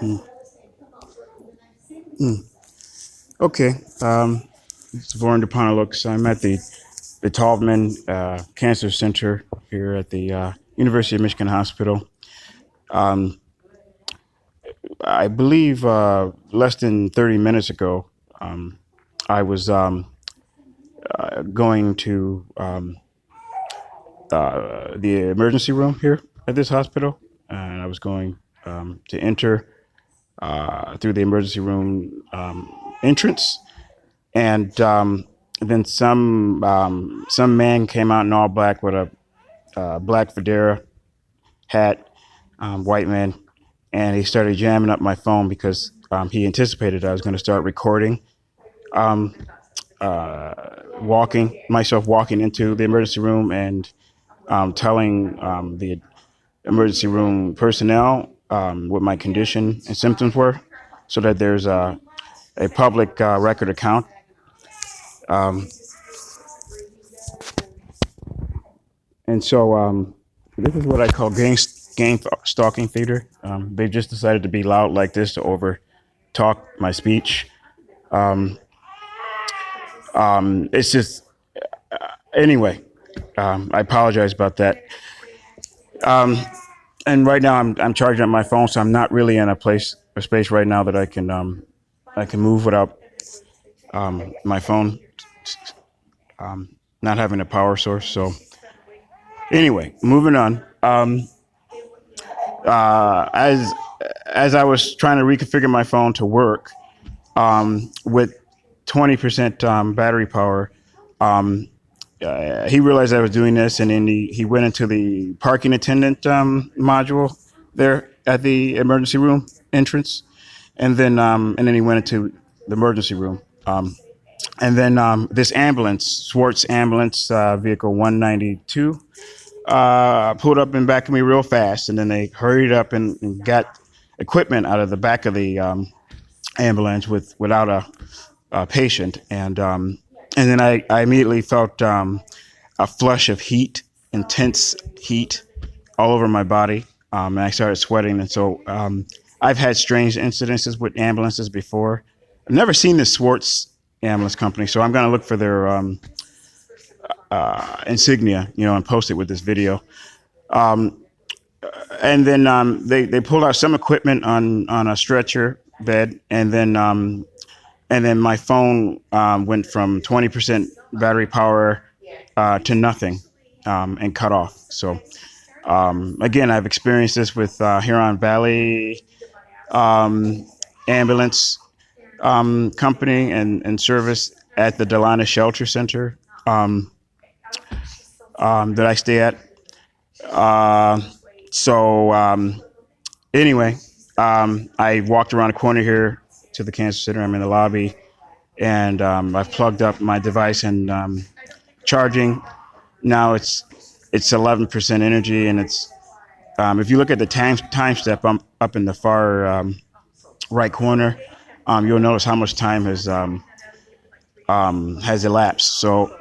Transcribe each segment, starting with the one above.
Mm. Mm. Okay. It's Warren DePonalux. I'm at the Taubman Cancer Center here at the University of Michigan Hospital. Um, I believe less than 30 minutes ago, I was going to the emergency room here at this hospital, and I was going to enter through the emergency room entrance, and then some man came out in all black with a black fedora hat, white man, and he started jamming up my phone because he anticipated I was going to start recording, um, walking into the emergency room and telling the emergency room personnel what my condition and symptoms were, so that there's a public record account. Um, and so this is what I call gang stalking theater. They've just decided to be loud like this to over talk my speech. Um, it's just anyway. I apologize about that. Um, and right now I'm charging up my phone, so I'm not really in a space right now that I can move without my phone not having a power source. So anyway, moving on. As I was trying to reconfigure my phone to work with 20% battery power, um, he realized I was doing this, and then he went into the parking attendant module there at the emergency room entrance, and then he went into the emergency room. And then this ambulance, Swartz ambulance vehicle 192, pulled up in back of me real fast, and then they hurried up and got equipment out of the back of the ambulance without a patient, and then I immediately felt a flush of heat, intense heat, all over my body, and I started sweating. And so I've had strange incidences with ambulances before. I've never seen this Swartz ambulance company, so I'm going to look for their insignia, and post it with this video. Um, and then they pulled out some equipment on a stretcher bed, and then my phone went from 20% battery power to nothing, and cut off. So again, I've experienced this with Huron Valley ambulance company and service at the Delana Shelter Center that I stay at. Uh, so anyway, I walked around the corner here to the cancer center. I'm in the lobby, and I've plugged up my device and charging. Now it's 11% energy, and it's if you look at the time step up in the far right corner, you'll notice how much time has elapsed. So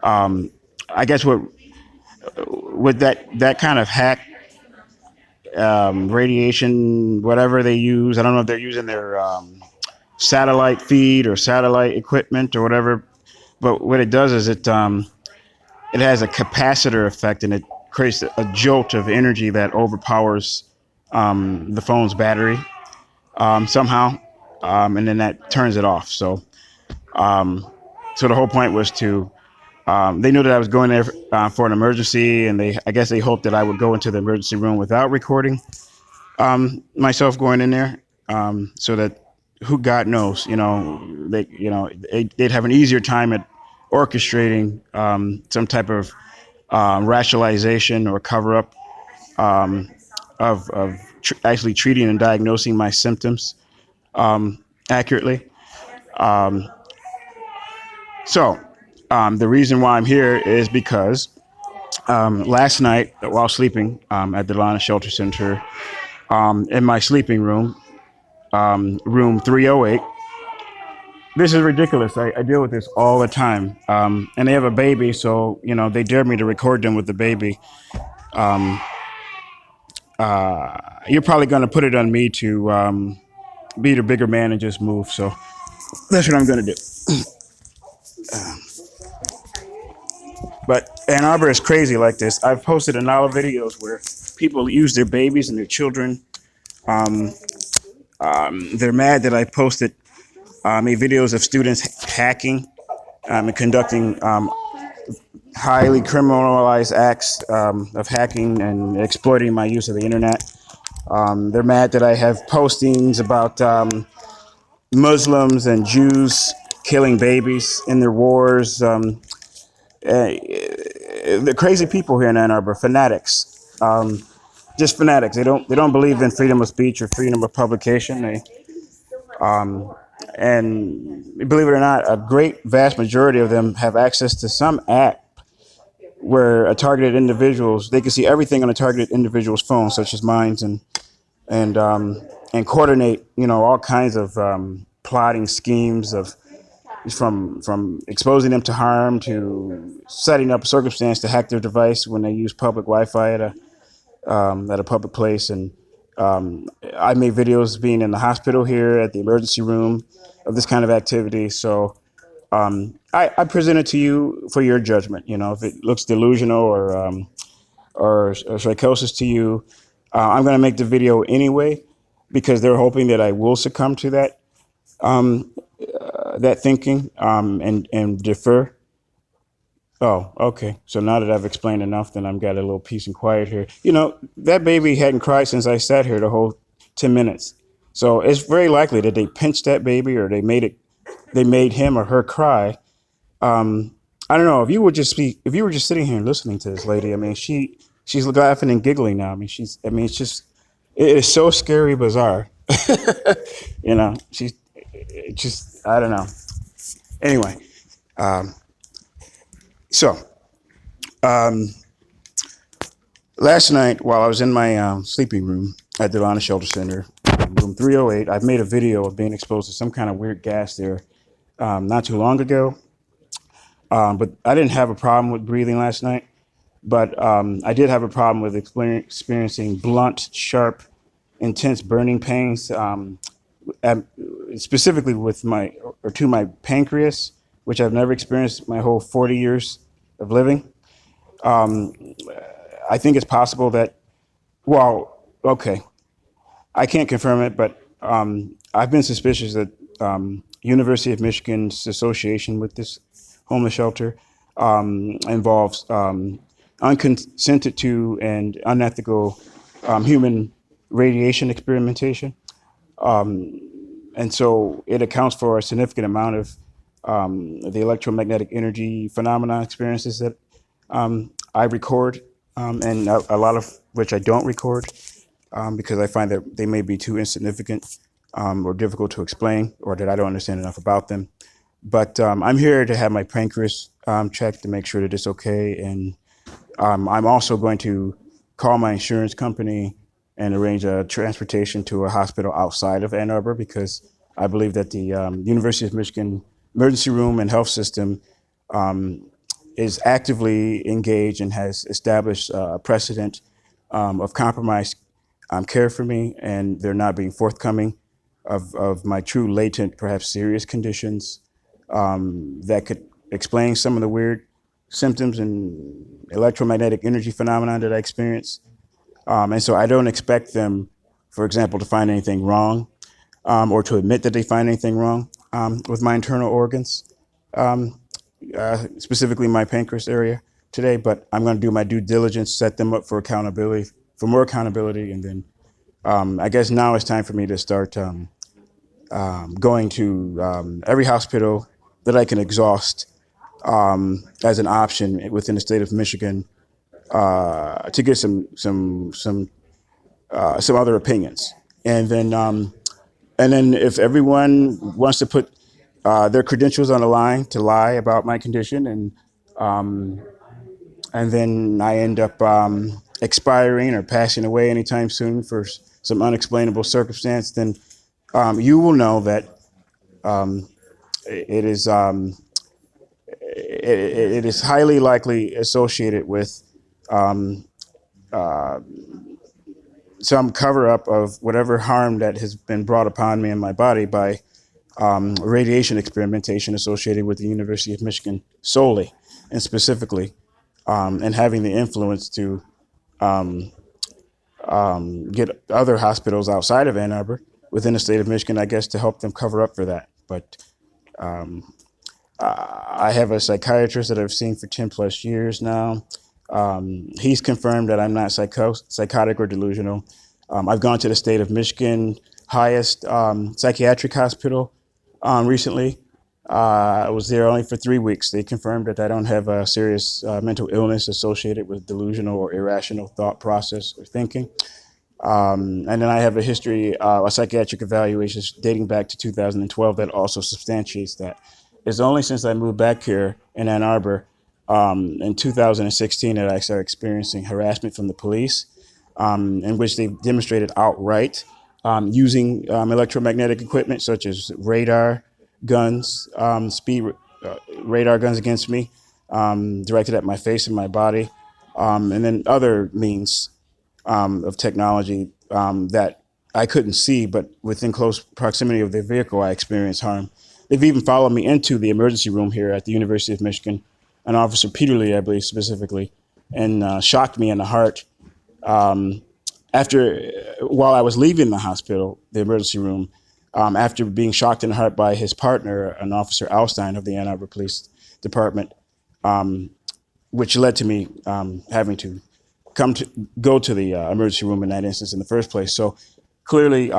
I guess with that kind of hack radiation, whatever they use, I don't know if they're using their satellite feed or satellite equipment or whatever, but what it does is it has a capacitor effect, and it creates a jolt of energy that overpowers the phone's battery somehow, and then that turns it off. So the whole point was to they knew that I was going there for an emergency, and I guess they hoped that I would go into the emergency room without recording myself going in there, so that who God knows, they'd have an easier time at orchestrating some type of rationalization or cover up of actually treating and diagnosing my symptoms accurately. Um, so the reason why I'm here is because last night while sleeping at the Atlanta Shelter Center, in my sleeping room, room 308. This is ridiculous. I deal with this all the time. And they have a baby, so they dared me to record them with the baby. you're probably going to put it on me to be the bigger man and just move. So that's what I'm going to do. But Ann Arbor is crazy like this. I've posted a lot of videos where people use their babies and their children. They're mad that I posted videos of students hacking and conducting highly criminalized acts of hacking and exploiting my use of the internet. They're mad that I have postings about Muslims and Jews killing babies in their wars. The crazy people here in Ann Arbor, fanatics, just fanatics. They don't believe in freedom of speech or freedom of publication. And believe it or not, a great vast majority of them have access to some app where a targeted individuals they can see everything on a targeted individual's phone, such as mine, and and coordinate all kinds of plotting schemes of from exposing them to harm to setting up a circumstance to hack their device when they use public Wi-Fi at a public place. And I made videos being in the hospital here at the emergency room of this kind of activity. So I present it to you for your judgment. If it looks delusional or psychosis to you, I'm going to make the video anyway because they're hoping that I will succumb to that thinking and defer. Oh, okay. So now that I've explained enough, then I've got a little peace and quiet here. That baby hadn't cried since I sat here the whole 10 minutes. So it's very likely that they pinched that baby or they made him or her cry. I don't know. If you were just sitting here and listening to this lady, I mean, she's laughing and giggling now. It's just, it is so scary, bizarre. She's just, I don't know. Anyway, so last night while I was in my sleeping room at the RONALD Shelter Center, room 308, I've made a video of being exposed to some kind of weird gas there not too long ago. But I didn't have a problem with breathing last night. But I did have a problem with experiencing blunt, sharp, intense burning pains, specifically to my pancreas, which I've never experienced my whole 40 years of living. I think it's possible that, well, okay, I can't confirm it, but I've been suspicious that University of Michigan's association with this homeless shelter involves unconsented to and unethical human radiation experimentation. And so it accounts for a significant amount of the electromagnetic energy phenomena experiences that I record, and a lot of which I don't record because I find that they may be too insignificant or difficult to explain, or that I don't understand enough about them. But I'm here to have my pancreas checked to make sure that it's okay. And I'm also going to call my insurance company and arrange a transportation to a hospital outside of Ann Arbor because I believe that the University of Michigan emergency room and health system is actively engaged and has established a precedent of compromised care for me, and they're not being forthcoming of my true latent, perhaps serious conditions that could explain some of the weird symptoms and electromagnetic energy phenomena that I experience. And so I don't expect them, for example, to find anything wrong or to admit that they find anything wrong with my internal organs, specifically my pancreas area today. But I'm going to do my due diligence, set them up for accountability, for more accountability. And then I guess now it's time for me to start going to every hospital that I can exhaust as an option within the state of Michigan to get some other opinions, and then if everyone wants to put their credentials on the line to lie about my condition, and then I end up expiring or passing away anytime soon for some unexplainable circumstance, then you will know that it is it is highly likely associated with some cover up of whatever harm that has been brought upon me and my body by radiation experimentation associated with the University of Michigan solely and specifically, and having the influence to get other hospitals outside of Ann Arbor within the state of Michigan, I guess, to help them cover up for that. But I have a psychiatrist that I've seen for 10 plus years now. He's confirmed that I'm not psychotic or delusional. I've gone to the state of Michigan highest psychiatric hospital recently. I was there only for 3 weeks. They confirmed that I don't have a serious mental illness associated with delusional or irrational thought process or thinking. And then I have a history, a psychiatric evaluation dating back to 2012 that also substantiates that. It's only since I moved back here in Ann Arbor in 2016 that I started experiencing harassment from the police, in which they demonstrated outright using electromagnetic equipment such as radar guns, radar guns against me, directed at my face and my body, and then other means of technology that I couldn't see, but within close proximity of the vehicle, I experienced harm. They've even followed me into the emergency room here at the University of Michigan, an Officer Peterly, I believe specifically, and shocked me in the heart. While I was leaving the hospital, the emergency room, after being shocked in the heart by his partner, an Officer Alstein of the Ann Arbor Police Department, which led to me having to go to the emergency room in that instance in the first place. So clearly,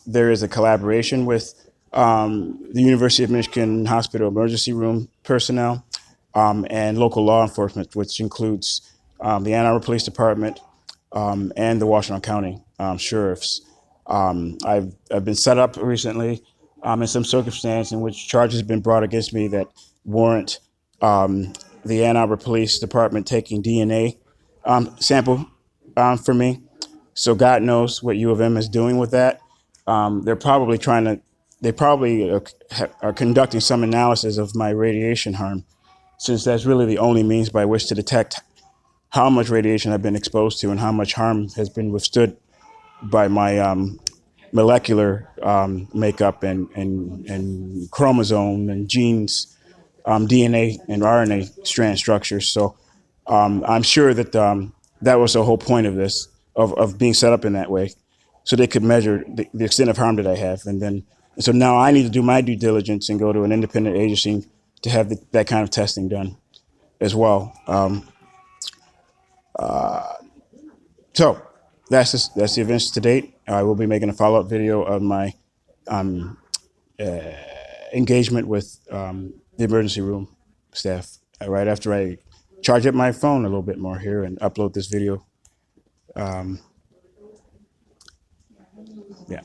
there is a collaboration with the University of Michigan Hospital emergency room personnel and local law enforcement, which includes the Ann Arbor Police Department and the Washtenaw County sheriffs. I've been set up recently in some circumstance in which charges have been brought against me that warrant the Ann Arbor Police Department taking DNA sample for me. So God knows what U of M is doing with that. They probably are conducting some analysis of my radiation harm, since that's really the only means by which to detect how much radiation I've been exposed to and how much harm has been withstood by my molecular makeup and chromosome and genes, DNA and RNA strand structures. So I'm sure that that was the whole point of this, of being set up in that way, so they could measure the extent of harm that I have. So now I need to do my due diligence and go to an independent agency to have that kind of testing done as well. So that's the events to date. I will be making a follow-up video of my engagement with the emergency room staff right after I charge up my phone a little bit more here and upload this video. Yeah.